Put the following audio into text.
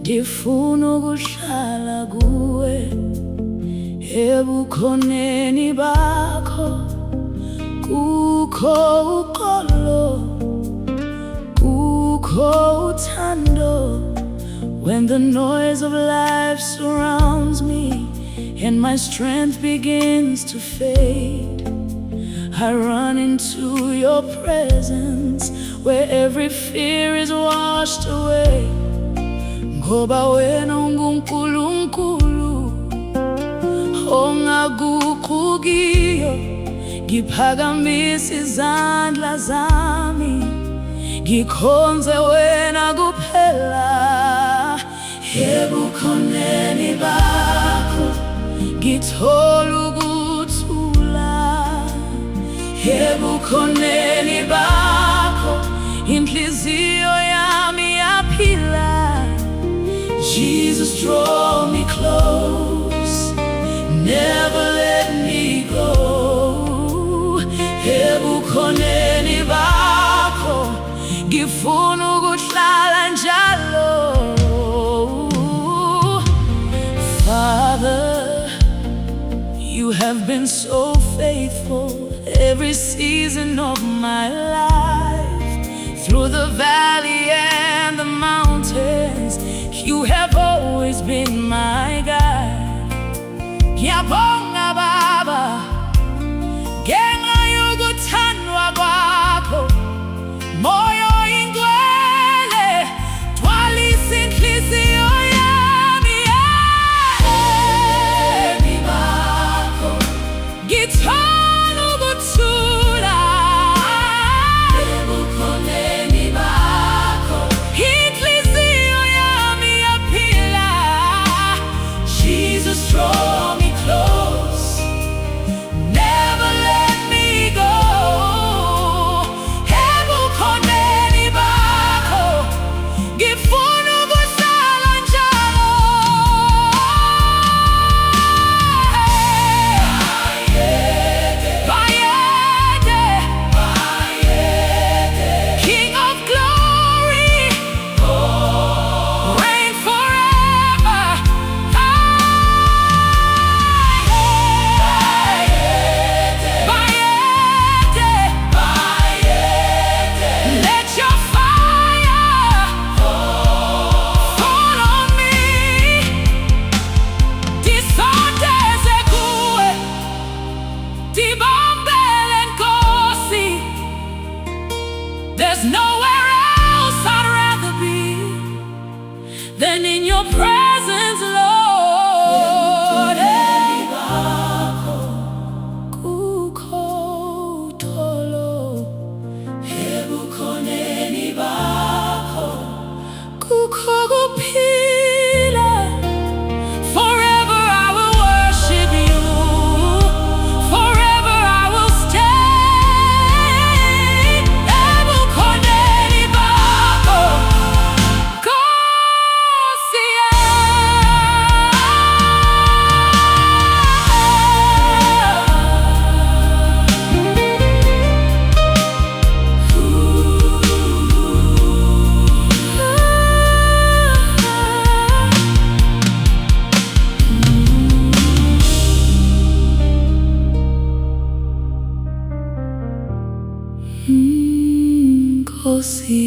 ngifuna ukuhlala kuwe ebukhoneni bakho. Kukho uxolo, kukho uthando. When the noise of life surrounds me and my strength begins to fade, I run into your presence where every fear is washed away. Ngoba wena unguNkulunkulu ongaguqukiyo, ngiphakamisa izandla zami, ngikhonze wena kuphela. Ebukhoneni bakho ngithola ukuthula, ebukhoneni bakho inhliziyo yami yaphila. Jesus, draw me close, never let me go. Ebukhoneni bakho ngifuna ukuhlala njalo. Father, you have been so faithful every season of my life. Through the valley and the mountains, you have always been my guide. Ngiyabonga Baba, ngenxa yokuthandwa kwakho. Moyo ingcwele, gcwalisa inhliziyo yami. Ebukhoneni bakho ngithola ukuthula, ebukhoneni bakho inhliziyo yami yaphila. Jesus, draw me close, never let me go. Ebukhoneni bakho ngifuna ukuhlala njalo. Bayede, King of glory, reign forever. Let your fire fall on me. Disondeze kuwe, dibambele nkosi. There's nowhere else I'd rather be than in your presence, Lord. Kukho uxolo, ebukhoneni bakho kukho kuphila. Forever I will worship you, forever I will stay. Ebukhoneni bakho, Nkosi Nkosi